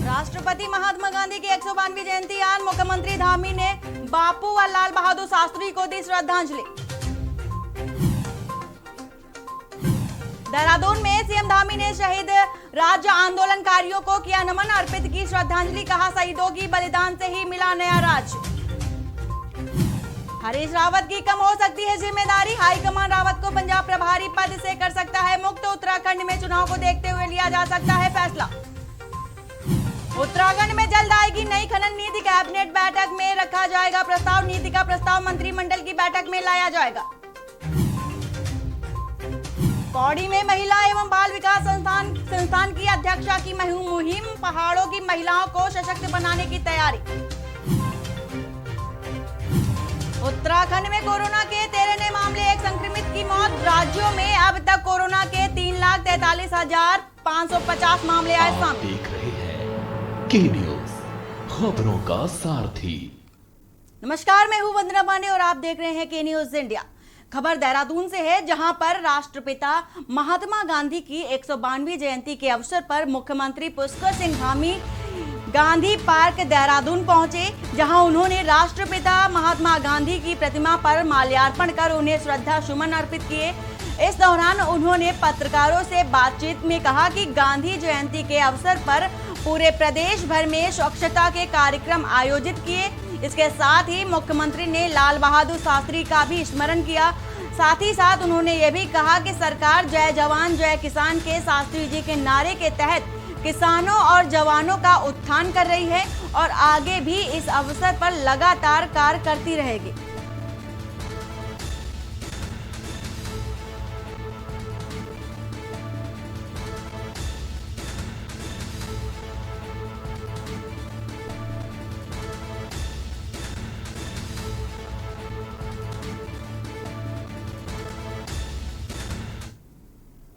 राष्ट्रपति महात्मा गांधी की 192वीं जयंती आज मुख्यमंत्री धामी ने बापू व लाल बहादुर शास्त्री को दी श्रद्धांजलि। देहरादून में सीएम धामी ने शहीद राज्य आंदोलनकारियों को किया नमन, अर्पित की श्रद्धांजलि, कहा शहीदों की बलिदान से ही मिला नया राज्य। हरीश रावत की कम हो सकती है जिम्मेदारी, हाईकमान रावत को पंजाब प्रभारी पद से कर सकता है मुक्त, उत्तराखंड में चुनाव को देखते हुए लिया जा सकता है फैसला। उत्तराखंड में जल्द आएगी नई खनन नीति, कैबिनेट बैठक में रखा जाएगा प्रस्ताव, नीति का प्रस्ताव मंत्रिमंडल की बैठक में लाया जाएगा। पौड़ी में महिला एवं बाल विकास संस्थान की अध्यक्षा की मुहिम, पहाड़ों की महिलाओं को सशक्त बनाने की तैयारी। उत्तराखंड में कोरोना के 13 नए मामले, एक संक्रमित की मौत। राज्यों में अब तक कोरोना के 3,43,550 मामले आए सामने। देख रहे हैं के न्यूज़, खबरों का सारथी। नमस्कार, मैं हूं वंदना पांडे और आप देख रहे हैं के न्यूज़ इंडिया। खबर देहरादून से है, जहां पर राष्ट्रपिता महात्मा गांधी की 192वीं जयंती के अवसर पर मुख्यमंत्री पुष्कर सिंह धामी गांधी पार्क देहरादून पहुंचे, जहां उन्होंने राष्ट्रपिता महात्मा गांधी की प्रतिमा पर माल्यार्पण कर उन्हें श्रद्धा सुमन अर्पित किए। इस दौरान उन्होंने पत्रकारों से बातचीत में कहा कि गांधी जयंती के अवसर पर पूरे प्रदेश भर में स्वच्छता के कार्यक्रम आयोजित किए। इसके साथ ही मुख्यमंत्री ने लाल बहादुर शास्त्री का भी स्मरण किया। साथ ही साथ उन्होंने ये भी कहा कि सरकार जय जवान जय किसान के शास्त्री जी के नारे के तहत किसानों और जवानों का उत्थान कर रही है और आगे भी इस अवसर पर लगातार कार्य करती रहेगी।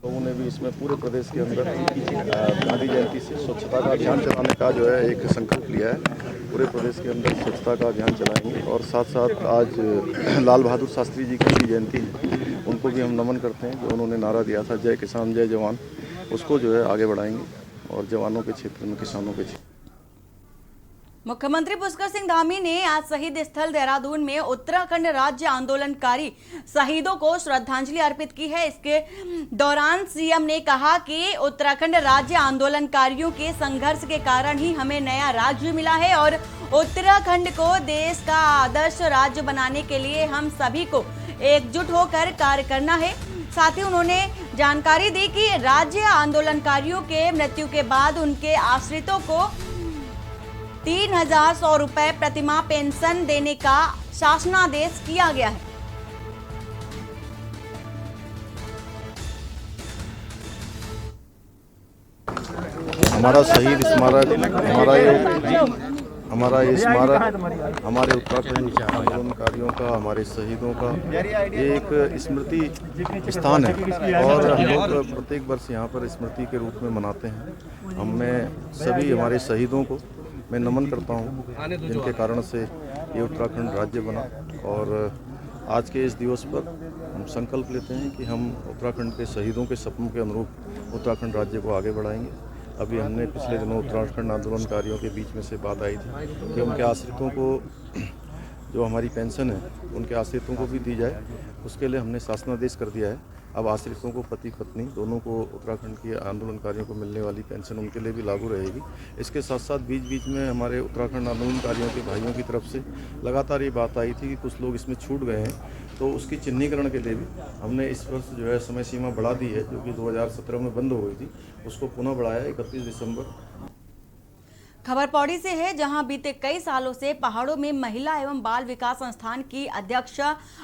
लोगों ने भी इसमें पूरे प्रदेश के अंदर गांधी जयंती से स्वच्छता का अभियान चलाने का जो है एक संकल्प लिया है। पूरे प्रदेश के अंदर स्वच्छता का अभियान चलाएंगे और साथ साथ आज लाल बहादुर शास्त्री जी की भी जयंती है, उनको भी हम नमन करते हैं। जो उन्होंने नारा दिया था जय किसान जय जवान, उसको जो है आगे बढ़ाएंगे और जवानों के क्षेत्र में, किसानों के क्षेत्र। मुख्यमंत्री पुष्कर सिंह धामी ने आज शहीद स्थल देहरादून में उत्तराखंड राज्य आंदोलनकारी शहीदों को श्रद्धांजलि अर्पित की है। इसके दौरान सीएम ने कहा कि उत्तराखंड राज्य आंदोलनकारियों के संघर्ष के कारण ही हमें नया राज्य मिला है और उत्तराखंड को देश का आदर्श राज्य बनाने के लिए हम सभी को एकजुट होकर कार्य करना है। साथ ही उन्होंने जानकारी दी कि राज्य आंदोलनकारियों के मृत्यु के बाद उनके आश्रितों को 3,100 रुपए प्रतिमाह पेंशन देने का शासनादेश किया गया है। हमारा शहीद स्मारक, हमारा ये स्मारक हमारे उत्तराखंड आंदोलनकारियों का, हमारे शहीदों का ये एक स्मृति स्थान है और हम लोग प्रत्येक वर्ष यहाँ पर स्मृति के रूप में मनाते हैं। हमने सभी हमारे शहीदों को मैं नमन करता हूँ, जिनके कारण से ये उत्तराखंड राज्य बना। और आज के इस दिवस पर हम संकल्प लेते हैं कि हम उत्तराखंड के शहीदों के सपनों के अनुरूप उत्तराखंड राज्य को आगे बढ़ाएंगे। अभी हमने पिछले दिनों उत्तराखंड आंदोलनकारियों के बीच में से बात आई थी कि उनके आश्रितों को जो हमारी पेंशन है उनके आश्रितों को भी दी जाए। उसके लिए हमने शासनादेश कर दिया है। अब आश्रितों को, पति पत्नी दोनों को उत्तराखंड के आंदोलनकारियों को मिलने वाली पेंशन उनके लिए भी लागू रहेगी। इसके साथ साथ बीच बीच में हमारे उत्तराखंड आंदोलनकारियों के भाइयों की तरफ से लगातार ये बात आई थी कि कुछ लोग इसमें छूट गए हैं, तो उसकी चिन्हीकरण के लिए भी हमने इस वर्ष जो है समय सीमा बढ़ा दी है, जो कि 2017 में बंद हो गई थी, उसको पुनः बढ़ाया 31 दिसंबर। खबर पौड़ी से है, जहां बीते कई सालों से पहाड़ों में महिला एवं बाल विकास संस्थान की अध्यक्ष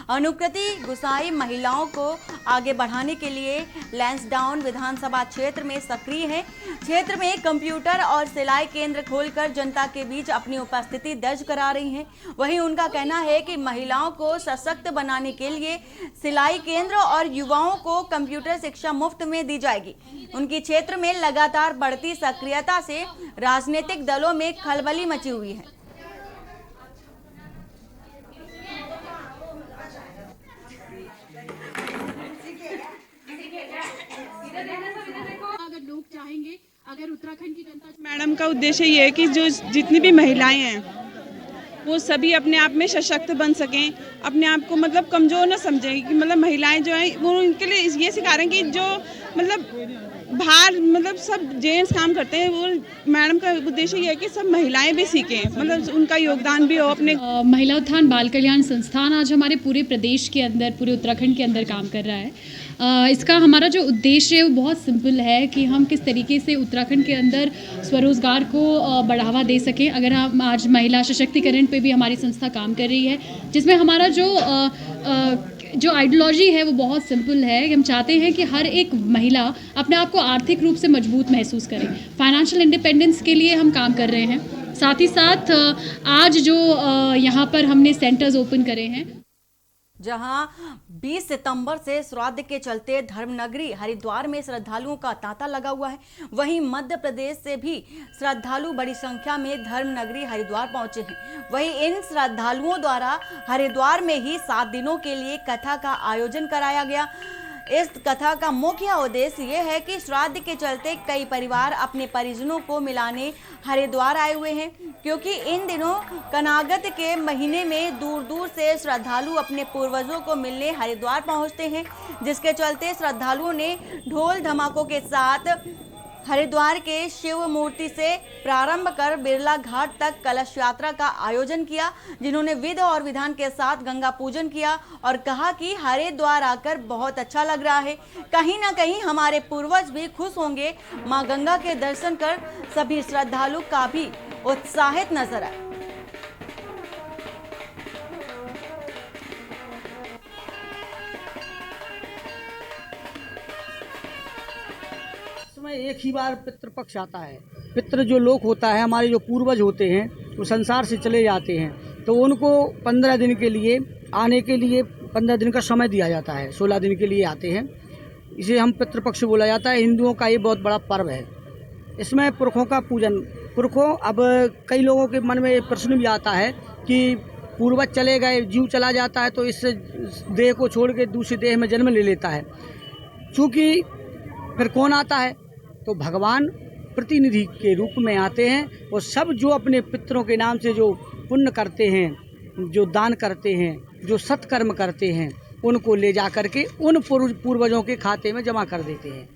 अनुकृति गुसाई महिलाओं को आगे बढ़ाने के लिए लैंसडाउन विधानसभा क्षेत्र में सक्रिय है। क्षेत्र में कंप्यूटर और सिलाई केंद्र खोलकर जनता के बीच अपनी उपस्थिति दर्ज करा रही हैं। वहीं उनका कहना है कि महिलाओं को सशक्त बनाने के लिए सिलाई केंद्र और युवाओं को कंप्यूटर शिक्षा मुफ्त में दी जाएगी। उनकी क्षेत्र में लगातार बढ़ती सक्रियता से राजनीतिक दलों में खलबली मची हुई है। अगर लोग चाहेंगे अगर उत्तराखंड की जनता मैडम का उद्देश्य ये है कि जो जितनी भी महिलाएं हैं वो सभी अपने आप में सशक्त बन सकें, अपने आप को मतलब कमज़ोर ना समझें कि मतलब महिलाएं जो हैं वो उनके लिए ये सिखा रहे हैं कि जो मतलब बाहर मतलब सब जेंट्स काम करते हैं, वो मैडम का उद्देश्य ये है कि सब महिलाएं भी सीखें, मतलब उनका योगदान भी हो अपने। महिला उत्थान बाल कल्याण संस्थान आज हमारे पूरे प्रदेश के अंदर, पूरे उत्तराखंड के अंदर काम कर रहा है। इसका हमारा जो उद्देश्य है वो बहुत सिंपल है कि हम किस तरीके से उत्तराखंड के अंदर स्वरोजगार को बढ़ावा दे सकें। अगर हम आज महिला सशक्तिकरण पे भी हमारी संस्था काम कर रही है, जिसमें हमारा जो आइडियोलॉजी है वो बहुत सिंपल है कि हम चाहते हैं कि हर एक महिला अपने आप को आर्थिक रूप से मजबूत महसूस करे। फाइनेंशियल इंडिपेंडेंस के लिए हम काम कर रहे हैं। साथ ही साथ आज जो यहाँ पर हमने सेंटर्स ओपन करे हैं, जहां 20 सितंबर से श्राद्ध के चलते धर्मनगरी हरिद्वार में श्रद्धालुओं का तांता लगा हुआ है, वहीं मध्य प्रदेश से भी श्रद्धालु बड़ी संख्या में धर्मनगरी हरिद्वार पहुंचे हैं। वहीं इन श्रद्धालुओं द्वारा हरिद्वार में ही 7 दिनों के लिए कथा का आयोजन कराया गया। इस कथा का मुख्य उद्देश्य ये है कि श्राद्ध के चलते कई परिवार अपने परिजनों को मिलाने हरिद्वार आए हुए हैं, क्योंकि इन दिनों कनागत के महीने में दूर दूर से श्रद्धालु अपने पूर्वजों को मिलने हरिद्वार पहुंचते हैं, जिसके चलते श्रद्धालुओं ने ढोल धमाकों के साथ हरिद्वार के शिव मूर्ति से प्रारंभ कर बिरला घाट तक कलश यात्रा का आयोजन किया, जिन्होंने विधि और विधान के साथ गंगा पूजन किया और कहा कि हरिद्वार आकर बहुत अच्छा लग रहा है। कहीं ना कहीं हमारे पूर्वज भी खुश होंगे। मां गंगा के दर्शन कर सभी श्रद्धालु काफी उत्साहित नजर आए। एक ही बार पितृपक्ष आता है। पितृ जो लोक होता है, हमारे जो पूर्वज होते हैं वो संसार से चले जाते हैं, तो उनको 15 दिन के लिए आने के लिए 15 दिन का समय दिया जाता है। 16 दिन के लिए आते हैं, इसे हम पितृपक्ष बोला जाता है। हिंदुओं का ये बहुत बड़ा पर्व है। इसमें पुरखों का पूजन, अब कई लोगों के मन में प्रश्न भी आता है कि पूर्वज चले गए, जीव चला जाता है तो इस देह को छोड़ के दूसरे देह में जन्म ले लेता है। चूँकि फिर कौन आता है, तो भगवान प्रतिनिधि के रूप में आते हैं और सब जो अपने पितरों के नाम से जो पुण्य करते हैं, जो दान करते हैं, जो सत्कर्म करते हैं, उनको ले जा करके उन पूर्वजों के खाते में जमा कर देते हैं।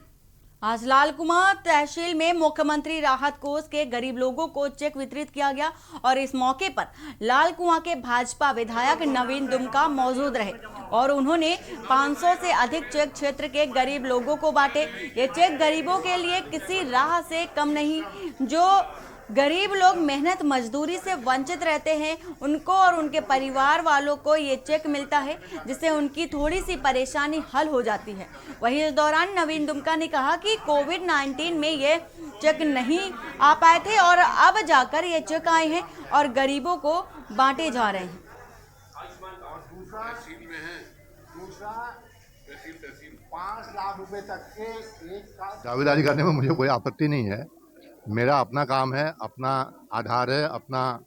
आज लालकुआं तहसील में मुख्यमंत्री राहत कोष के गरीब लोगों को चेक वितरित किया गया और इस मौके पर लालकुआं के भाजपा विधायक नवीन दुमका मौजूद रहे और उन्होंने 500 से अधिक चेक क्षेत्र के गरीब लोगों को बांटे। ये चेक गरीबों के लिए किसी राह से कम नहीं। जो गरीब लोग मेहनत मजदूरी से वंचित रहते हैं, उनको और उनके परिवार वालों को ये चेक मिलता है, जिससे उनकी थोड़ी सी परेशानी हल हो जाती है। वहीं इस दौरान नवीन दुमका ने कहा कि कोविड-19 में ये चेक नहीं आ पाए थे और अब जाकर ये चेक आए हैं और गरीबों को बांटे जा रहे हैं। 5 लाख रुपए तक के एक दावेदारी करने में मुझे कोई आपत्ति नहीं है। मेरा अपना काम है, अपना आधार है, अपना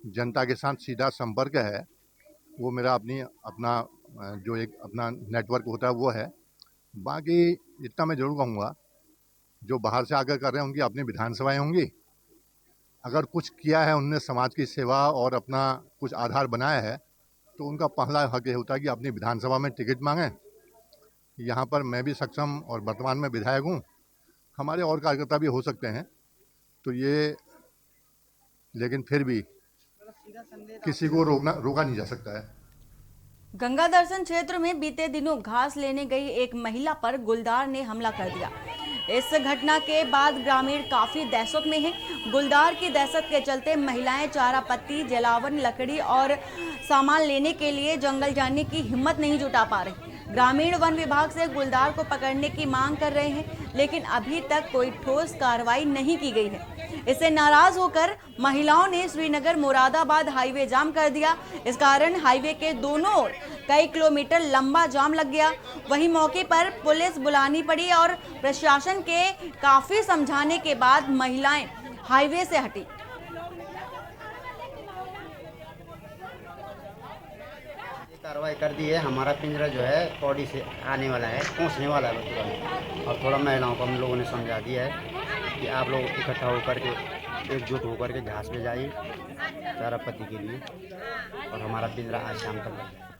जनता के साथ सीधा संपर्क है। वो मेरा अपना जो एक अपना नेटवर्क होता है वो है। बाकी इतना मैं जरूर कहूँगा, जो बाहर से आकर कर रहे हैं उनकी अपनी विधानसभाएं होंगी। अगर कुछ किया है उनने समाज की सेवा और अपना कुछ आधार बनाया है, तो उनका पहला हक ये होता है कि अपनी विधानसभा में टिकट मांगें। यहाँ पर मैं भी सक्षम और वर्तमान में विधायक हूँ, हमारे और कार्यकर्ता भी हो सकते हैं, तो ये लेकिन फिर भी किसी को रोका नहीं जा सकता है। गंगा दर्शन क्षेत्र में बीते दिनों घास लेने गई एक महिला पर गुलदार ने हमला कर दिया। इस घटना के बाद ग्रामीण काफी दहशत में हैं। गुलदार की दहशत के चलते महिलाएं चारा पत्ती, जलावन, लकड़ी और सामान लेने के लिए जंगल जाने की हिम्मत नहीं जुटा पा रही। ग्रामीण वन विभाग से गुलदार को पकड़ने की मांग कर रहे हैं, लेकिन अभी तक कोई ठोस कार्रवाई नहीं की गई है। इससे नाराज होकर महिलाओं ने श्रीनगर मुरादाबाद हाईवे जाम कर दिया। इस कारण हाईवे के दोनों ओर कई किलोमीटर लंबा जाम लग गया। वहीं मौके पर पुलिस बुलानी पड़ी और प्रशासन के काफी समझाने के बाद महिलाएं हाईवे से हटी। कार्रवाई कर दी है। हमारा पिंजरा जो है पौड़ी से आने वाला है, पहुंचने वाला है तुरंत, और थोड़ा महिलाओं को हम लोगों ने समझा दिया है कि आप लोग इकट्ठा होकर के एकजुट होकर के घास में जाइए चारा पत्ती के लिए, और हमारा पिंजरा आज शाम तक लग जाए।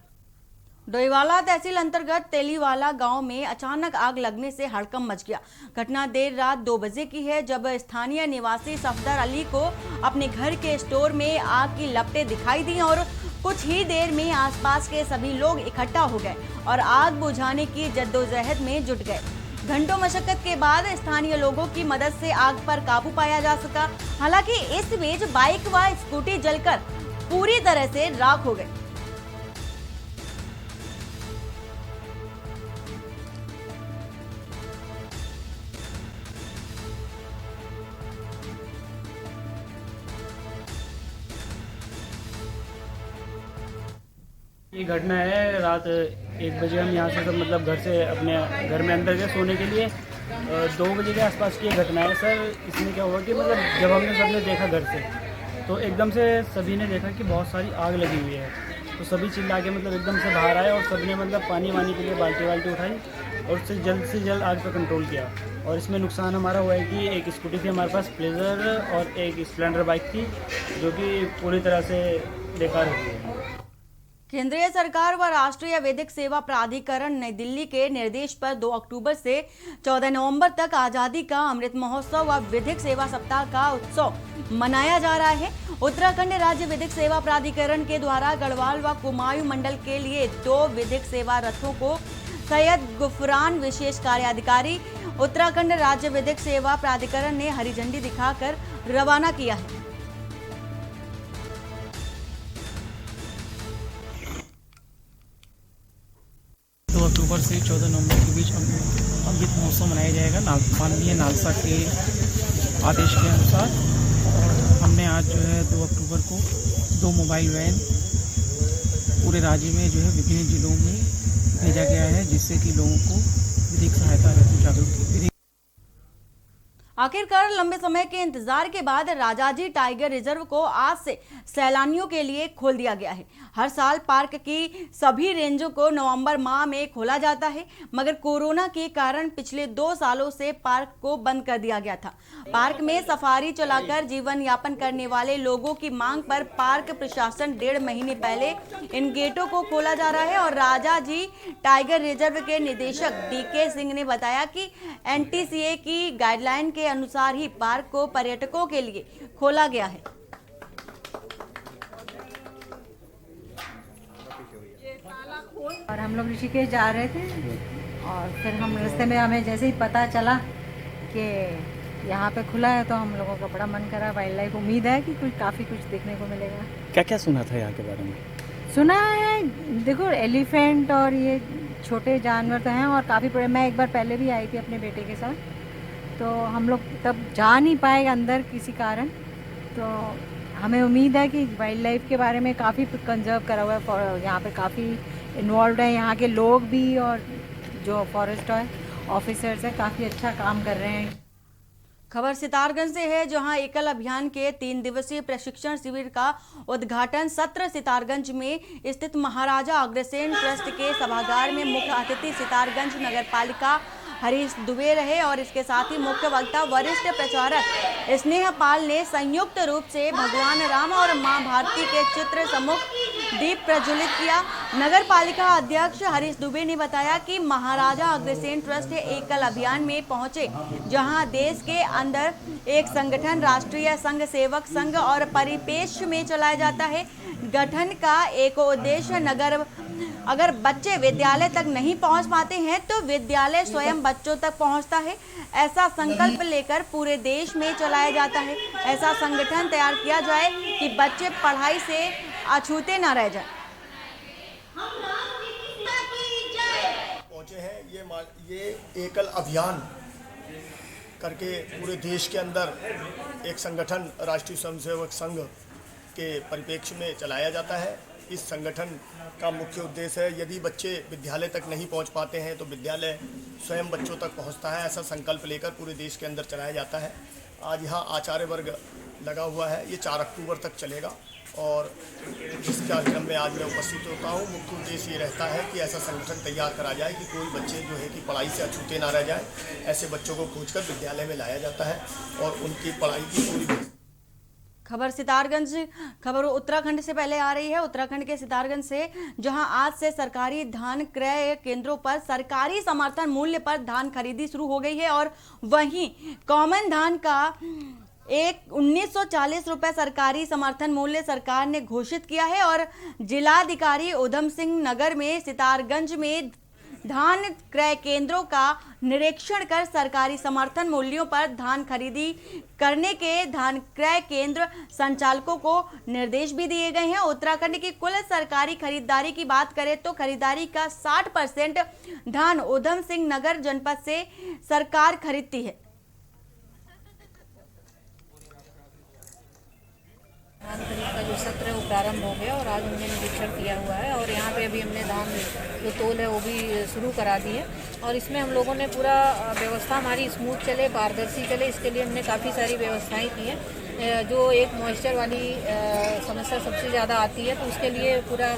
डोईवाला तहसील अंतर्गत तेलीवाला गांव में अचानक आग लगने से हड़कंप मच गया। घटना देर रात 2 बजे की है, जब स्थानीय निवासी सफदर अली को अपने घर के स्टोर में आग की लपटें दिखाई दी और कुछ ही देर में आसपास के सभी लोग इकट्ठा हो गए और आग बुझाने की जद्दोजहद में जुट गए। घंटों मशक्कत के बाद स्थानीय लोगों की मदद से आग पर काबू पाया जा सका। हालांकि इस बीच बाइक व स्कूटी जलकर पूरी तरह से राख हो गई। ये घटना है रात 1 बजे हम यहाँ से सब मतलब घर से अपने घर में अंदर गए सोने के लिए। 2 बजे के आसपास की ये घटना है सर। इसमें क्या हुआ कि मतलब जब हमने सबने देखा घर से, तो एकदम से सभी ने देखा कि बहुत सारी आग लगी हुई है, तो सभी चिल्ला के मतलब एकदम से बाहर आए और सबने मतलब पानी वानी के लिए बाल्टी उठाई और उससे जल्द से जल्द आग पर कंट्रोल किया। और इसमें नुकसान हमारा हुआ है कि एक स्कूटी थी हमारे पास प्लेजर और एक स्प्लेंडर बाइक थी, जो कि पूरी तरह से बेकार हो गई है। केंद्रीय सरकार व राष्ट्रीय विधिक सेवा प्राधिकरण नई दिल्ली के निर्देश पर 2 अक्टूबर से 14 नवंबर तक आजादी का अमृत महोत्सव व विधिक सेवा सप्ताह का उत्सव मनाया जा रहा है। उत्तराखंड राज्य विधिक सेवा प्राधिकरण के द्वारा गढ़वाल व कुमायूं मंडल के लिए 2 विधिक सेवा रथों को सैयद गुफरान विशेष कार्याधिकारी उत्तराखंड राज्य विधिक सेवा प्राधिकरण ने हरी झंडी दिखाकर रवाना किया है। अक्टूबर से 14 नवंबर के बीच अमृत महोत्सव मनाया जाएगा माननीय नालसा के आदेश के अनुसार। और हमने आज जो है 2 अक्टूबर को 2 मोबाइल वैन पूरे राज्य में जो है विभिन्न जिलों में भेजा गया है, जिससे कि लोगों को विधिक सहायता हेतु जागरूक। आखिरकार लंबे समय के इंतजार के बाद राजाजी टाइगर रिजर्व को आज से सैलानियों के लिए खोल दिया गया है। हर साल पार्क की सभी रेंजों को नवंबर माह में खोला जाता है, मगर कोरोना के कारण पिछले 2 सालों से पार्क को बंद कर दिया गया था। पार्क में सफारी चलाकर जीवन यापन करने वाले लोगों की मांग पर पार्क प्रशासन 1.5 महीने पहले इन गेटों को खोला जा रहा है। और राजाजी टाइगर रिजर्व के निदेशक DK सिंह ने बताया कि NTCA की गाइडलाइन के अनुसार ही पार्क को पर्यटकों के लिए खोला गया है। और हम लोग ऋषिकेश जा रहे थे और फिर हम रास्ते में हमें जैसे ही पता चला कि यहाँ पे खुला है तो हम लोगों का बड़ा मन करा। वाइल्ड लाइफ उम्मीद है कि काफ़ी कुछ देखने को मिलेगा। क्या क्या सुना था यहाँ के बारे में? सुना है, देखो एलिफेंट और ये छोटे जानवर तो हैं और काफ़ी बड़े। मैं एक बार पहले भी आई थी अपने बेटे के साथ, तो हम लोग तब जा नहीं पाए अंदर किसी कारण। तो हमें उम्मीद है कि वाइल्ड लाइफ के बारे में काफ़ी कंजर्व करा हुआ है, यहाँ पे काफ़ी इन्वॉल्व है यहाँ के लोग भी, और जो फॉरेस्ट ऑफिसर्स हैं काफ़ी अच्छा काम कर रहे हैं। खबर सितारगंज से है, जहां एकल अभियान के 3 दिवसीय प्रशिक्षण शिविर का उद्घाटन सत्र सितारगंज में स्थित महाराजा अग्रसेन ट्रस्ट के सभागार में मुख्य अतिथि सितारगंज नगर पालिका हरीश दुबे रहे। और इसके साथ ही मुख्य वक्ता वरिष्ठ प्रचारक स्नेह पाल ने संयुक्त रूप से भगवान राम और मां भारती के चित्र सम्मुख दीप प्रज्वलित किया। नगर पालिका अध्यक्ष हरीश दुबे ने बताया कि महाराजा अग्रसेन ट्रस्ट एकल अभियान में पहुंचे, जहां देश के अंदर एक संगठन राष्ट्रीय संघ सेवक संघ और परिपेक्ष में चलाया जाता है। गठन का एक उद्देश्य अगर बच्चे विद्यालय तक नहीं पहुंच पाते हैं तो विद्यालय स्वयं बच्चों तक पहुंचता है, ऐसा संकल्प लेकर पूरे देश में चलाया जाता है। ऐसा संगठन तैयार किया जाए कि बच्चे पढ़ाई से अछूते न रह जाए। पहुंचे हैं ये एकल अभियान करके पूरे देश के अंदर एक संगठन राष्ट्रीय स्वयंसेवक संघ के परिप्रेक्ष्य में चलाया जाता है। इस संगठन का मुख्य उद्देश्य है, यदि बच्चे विद्यालय तक नहीं पहुंच पाते हैं तो विद्यालय स्वयं बच्चों तक पहुंचता है। ऐसा संकल्प लेकर पूरे देश के अंदर चलाया जाता है। आज यहाँ आचार्य वर्ग लगा हुआ है। ये 4 अक्टूबर तक चलेगा और जिस कार्यक्रम में आज मैं उपस्थित होता हूँ, मुख्य उद्देश्य ये रहता है कि ऐसा संगठन तैयार करा जाए कि कोई बच्चे जो है कि पढ़ाई से अछूते ना रह जाए। ऐसे बच्चों को खोजकर विद्यालय में लाया जाता है और उनकी पढ़ाई की पूरी। खबर सितारगंज, खबर उत्तराखंड से पहले आ रही है। उत्तराखंड के सितारगंज से, जहां आज से सरकारी धान क्रय केंद्रों पर सरकारी समर्थन मूल्य पर धान खरीदी शुरू हो गई है और वहीं कॉमन धान का 1940 रुपए सरकारी समर्थन मूल्य सरकार ने घोषित किया है और जिलाधिकारी उधम सिंह नगर में सितारगंज में धान क्रय केंद्रों का निरीक्षण कर सरकारी समर्थन मूल्यों पर धान खरीदी करने के धान क्रय केंद्र संचालकों को निर्देश भी दिए गए हैं। उत्तराखंड की कुल सरकारी खरीदारी की बात करें तो खरीदारी का 60% धान उधम सिंह नगर जनपद से सरकार खरीदती है। धान खरीद का जो सत्र है वो प्रारंभ हो गया और आज हमने निरीक्षण किया हुआ है और यहाँ पे अभी हमने धान जो तोल है वो भी शुरू करा दी है और इसमें हम लोगों ने पूरा व्यवस्था हमारी स्मूथ चले, पारदर्शी चले, इसके लिए हमने काफ़ी सारी व्यवस्थाएं की हैं। जो एक मॉइस्चर वाली समस्या सबसे ज़्यादा आती है तो उसके लिए पूरा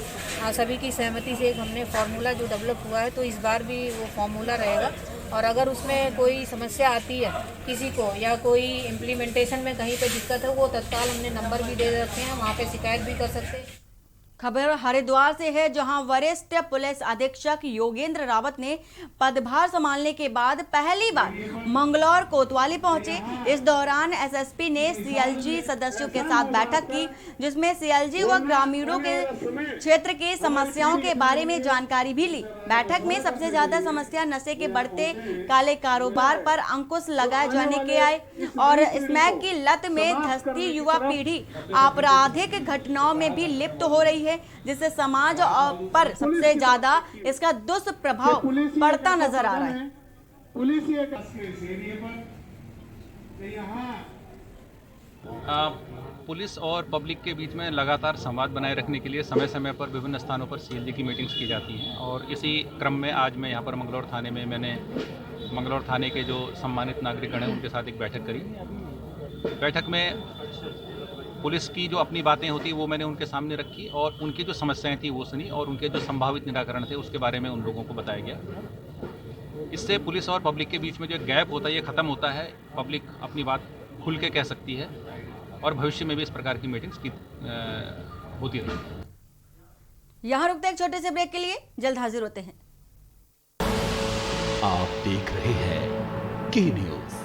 सभी की सहमति से एक हमने फार्मूला जो डेवलप हुआ है तो इस बार भी वो फार्मूला रहेगा और अगर उसमें कोई समस्या आती है किसी को या कोई इम्प्लीमेंटेशन में कहीं पे दिक्कत है वो तत्काल हमने नंबर भी दे रखे हैं, वहाँ पे शिकायत भी कर सकते हैं। खबर हरिद्वार से है, जहां वरिष्ठ पुलिस अधीक्षक योगेंद्र रावत ने पदभार संभालने के बाद पहली बार मंगलौर कोतवाली पहुंचे। इस दौरान एसएसपी ने सीएलजी सदस्यों के साथ बैठक की, जिसमें सीएलजी व ग्रामीणों के क्षेत्र की समस्याओं के बारे में जानकारी भी ली। बैठक में सबसे ज्यादा समस्या नशे के बढ़ते काले कारोबार पर अंकुश लगाए जाने के आए और स्मैक की लत में धंसती युवा पीढ़ी आपराधिक घटनाओं में भी लिप्त हो रही है, जिससे समाज पर सबसे ज्यादा इसका दुष्प्रभाव पड़ता नजर आ रहा है। पुलिस और पब्लिक के बीच में लगातार संवाद बनाए रखने के लिए समय समय पर विभिन्न स्थानों पर सीएलजी की मीटिंग्स की जाती हैं और इसी क्रम में आज मैं यहाँ पर मंगलौर थाने में मैंने मंगलौर थाने के जो सम्मानित नागरिकगण हैं उनके साथ एक बैठक करी। बैठक में पुलिस की जो अपनी बातें होती वो मैंने उनके सामने रखी और उनकी जो समस्याएं थी वो सुनी और उनके जो संभावित निराकरण थे उसके बारे में उन लोगों को बताया गया। इससे पुलिस और पब्लिक के बीच में जो गैप होता है ये ख़त्म होता है, पब्लिक अपनी बात खुल के कह सकती है और भविष्य में भी इस प्रकार की मीटिंग्स की होती रहेगी। यहाँ रुकते एक छोटे से ब्रेक के लिए, जल्द हाजिर होते हैं। आप देख रहे हैं के न्यूज़,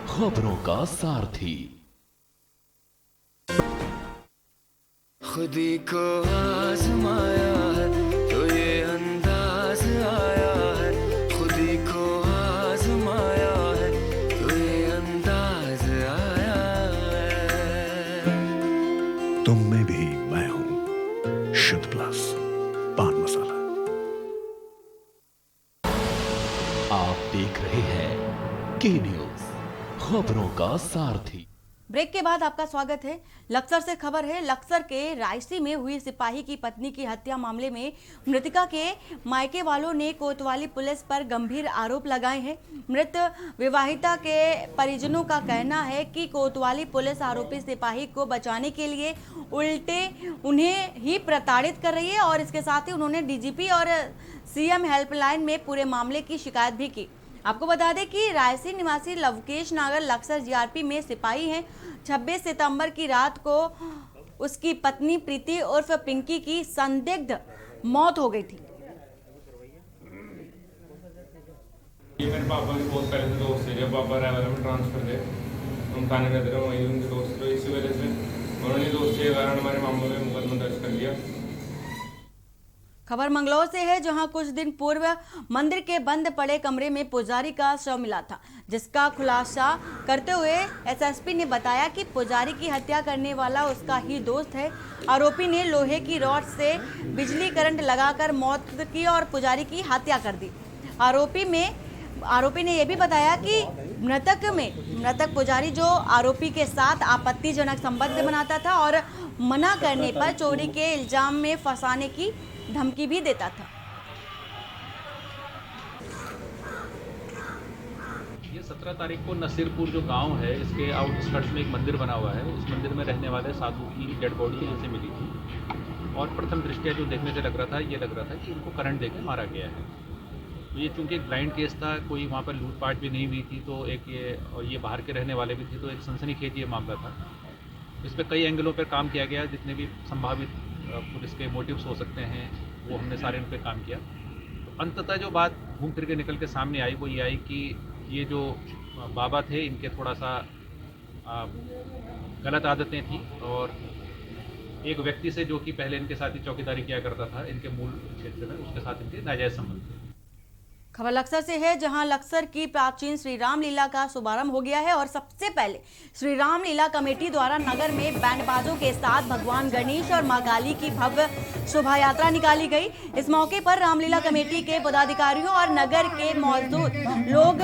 खबरों का सारथी। खुदी को आजमाया है तो ये अंदाज आया है, खुदी को आजमाया है तो ये अंदाज आया है। तुम में भी मैं हूं, शुद्ध प्लस पान मसाला। आप देख रहे हैं के न्यूज़, खबरों का सारथी। ब्रेक के बाद आपका स्वागत है। लक्सर से खबर है। लक्सर के रायसी में हुई सिपाही की पत्नी की हत्या मामले में मृतका के मायके वालों ने कोतवाली पुलिस पर गंभीर आरोप लगाए हैं। मृत विवाहिता के परिजनों का कहना है कि कोतवाली पुलिस आरोपी सिपाही को बचाने के लिए उल्टे उन्हें ही प्रताड़ित कर रही है और इसके साथ ही उन्होंने डीजीपी और सीएम हेल्पलाइन में पूरे मामले की शिकायत भी की। आपको बता दें कि रायसी निवासी लवकेश नागर लक्सर जीआरपी में सिपाही हैं। 26 सितंबर की रात को उसकी पत्नी प्रीति उर्फ पिंकी की संदिग्ध मौत हो गई थी। मेरे पापा के बहुत पहले से दोस्त थे, जब पापा रायवाला में ट्रांसफर थे हम थाने में थे, वहीं उनके दोस्त थे। इसी वजह से उन्होंने दोस्ती के कारण हमारे मामलों में मुकदमा दर्ज कर लिया। खबर मंगलौर से है, जहां कुछ दिन पूर्व मंदिर के बंद पड़े कमरे में पुजारी का शव मिला था, जिसका खुलासा करते हुए एसएसपी ने बताया कि पुजारी की हत्या करने वाला उसका ही दोस्त है। आरोपी ने लोहे की रॉड से बिजली करंट लगाकर मौत की और पुजारी की हत्या कर दी। आरोपी ने यह भी बताया कि मृतक पुजारी जो आरोपी के साथ आपत्तिजनक संबंध बनाता था और मना करने पर चोरी के इल्जाम में फंसाने की धमकी भी देता था। 17 तारीख को नसीरपुर जो गांव है, इसके आउटस्कर्ट्स में एक मंदिर बना हुआ है। उस मंदिर में रहने वाले साधु की डेड बॉडी यहाँ से मिली थी और प्रथम दृष्टया जो देखने से लग रहा था कि इनको करंट देकर मारा गया है। ये चूँकि एक ब्लाइंड केस था, कोई वहाँ पर लूटपाट भी नहीं हुई थी, तो एक ये बाहर के रहने वाले भी थे, तो एक सनसनीखेज ये मामला था। इस पर कई एंगलों पर काम किया गया, जितने भी संभावित पुलिस के मोटिव्स हो सकते हैं वो हमने सारे इन पर काम किया। तो अंततः जो बात घूम फिर के निकल के सामने आई वो ये आई कि ये जो बाबा थे इनके थोड़ा सा गलत आदतें थी और एक व्यक्ति से जो कि पहले इनके साथ ही चौकीदारी किया करता था इनके मूल क्षेत्र में, उसके साथ इनके नाजायज संबंध थे। खबर लक्सर से है, जहां लक्सर की प्राचीन श्री राम लीला का शुभारंभ हो गया है और सबसे पहले श्री राम लीला कमेटी द्वारा नगर में बैंड बाजों के साथ भगवान गणेश और मां काली की भव्य शोभा यात्रा निकाली गई। इस मौके पर रामलीला कमेटी के पदाधिकारियों और नगर के लोग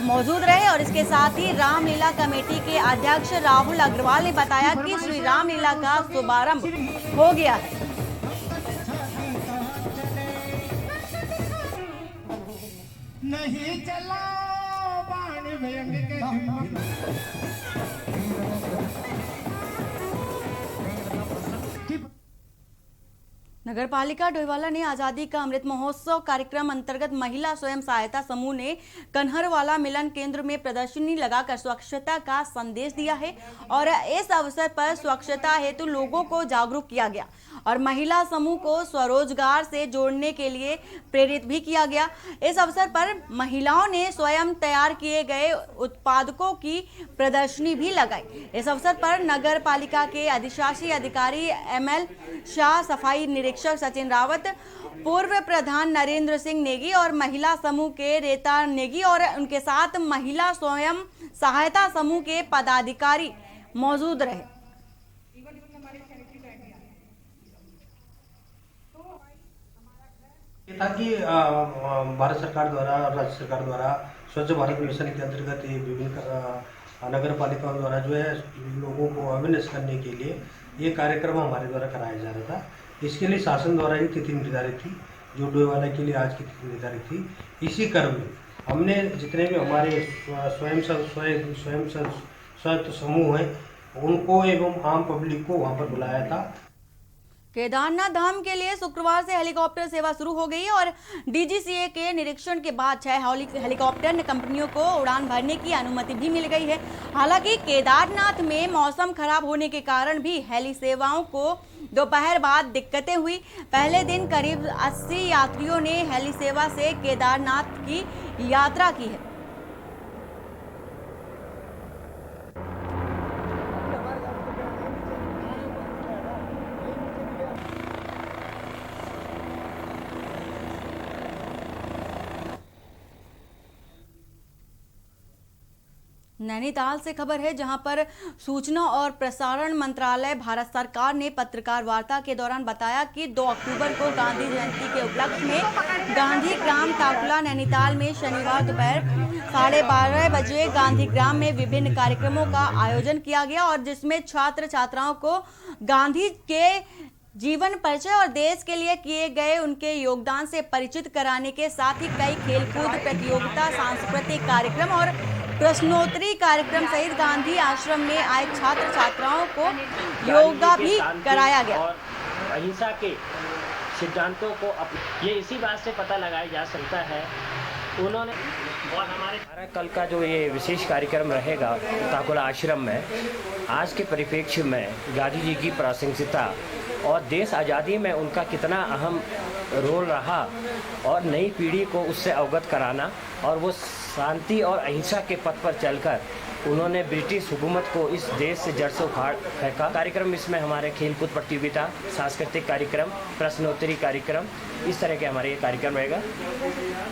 मौजूद रहे और इसके साथ ही रामलीला कमेटी के अध्यक्ष राहुल अग्रवाल ने बताया कि श्री रामलीला का शुभारंभ हो गया है। नहीं चला बाण भयंग के नगर पालिका डोईवाला ने आजादी का अमृत महोत्सव कार्यक्रम अंतर्गत महिला स्वयं सहायता समूह ने कन्हरवाला मिलन केंद्र में प्रदर्शनी लगाकर स्वच्छता का संदेश दिया है और इस अवसर पर स्वच्छता हेतु लोगों को जागरूक किया गया और महिला समूह को स्वरोजगार से जोड़ने के लिए प्रेरित भी किया गया। इस अवसर पर महिलाओं ने स्वयं तैयार किए गए उत्पादकों की प्रदर्शनी भी लगाई। इस अवसर पर नगर पालिका के अधिशासी अधिकारी ML शाह, सफाई निरीक्षक सचिन रावत, पूर्व प्रधान नरेंद्र सिंह नेगी और महिला समूह के रेता नेगी और उनके साथ महिला स्वयं सहायता समूह के पदाधिकारी मौजूद रहे। ताकि भारत सरकार द्वारा और राज्य सरकार द्वारा स्वच्छ भारत मिशन के अंतर्गत ये विभिन्न नगर पालिकाओं द्वारा जो है लोगों को अवेयरनेस करने के लिए ये कार्यक्रम हमारे द्वारा कराया जा रहा था। इसके लिए शासन द्वारा ही तिथि निर्धारित थी, जो डोईवाला के लिए आज की तिथि निर्धारित थी। इसी क्रम में हमने जितने भी हमारे स्वयं सहायता समूह हैं उनको एवं आम पब्लिक को वहाँ पर बुलाया था। केदारनाथ धाम के लिए शुक्रवार से हेलीकॉप्टर सेवा शुरू हो गई और DGCA के निरीक्षण के बाद 6 हेलीकॉप्टर कंपनियों को उड़ान भरने की अनुमति भी मिल गई है। हालांकि केदारनाथ में मौसम खराब होने के कारण भी हेली सेवाओं को दोपहर बाद दिक्कतें हुई। पहले दिन करीब 80 यात्रियों ने हेली सेवा से केदारनाथ की यात्रा की है। नैनीताल से खबर है, जहां पर सूचना और प्रसारण मंत्रालय भारत सरकार ने पत्रकार वार्ता के दौरान बताया कि 2 अक्टूबर को गांधी जयंती के उपलक्ष्य में गांधी ग्राम ताकुला नैनीताल में शनिवार दोपहर 12:30 बजे गांधी ग्राम में विभिन्न कार्यक्रमों का आयोजन किया गया और जिसमें छात्र छात्राओं को गांधी के जीवन परिचय और देश के लिए किए गए उनके योगदान से परिचित कराने के साथ ही कई खेलकूद प्रतियोगिता, सांस्कृतिक कार्यक्रम और प्रश्नोत्तरी कार्यक्रम सहित गांधी आश्रम में आए छात्र छात्राओं को योगा भी कराया गया। और अहिंसा के सिद्धांतों को ये इसी बात से पता लगाया जा सकता है उन्होंने। और हमारे कल का जो ये विशेष कार्यक्रम रहेगा ताकुला आश्रम में, आज के परिप्रेक्ष्य में गांधी जी की प्रासंगिकता और देश आज़ादी में उनका कितना अहम रोल रहा और नई पीढ़ी को उससे अवगत कराना और वो शांति और अहिंसा के पथ पर चलकर उन्होंने ब्रिटिश हुकूमत को इस देश से जड़ से उखाड़ फेंका। कार्यक्रम इसमें हमारे खेलकूद प्रतियोगिता, सांस्कृतिक कार्यक्रम, प्रश्नोत्तरी कार्यक्रम, इस तरह के हमारे ये कार्यक्रम रहेगा।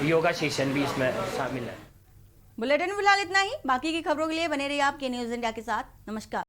योगा सेशन भी इसमें शामिल है। बुलेटिन फिलहाल इतना ही। बाकी की खबरों के लिए बने रहिए आपके न्यूज़ इंडिया के साथ। नमस्कार।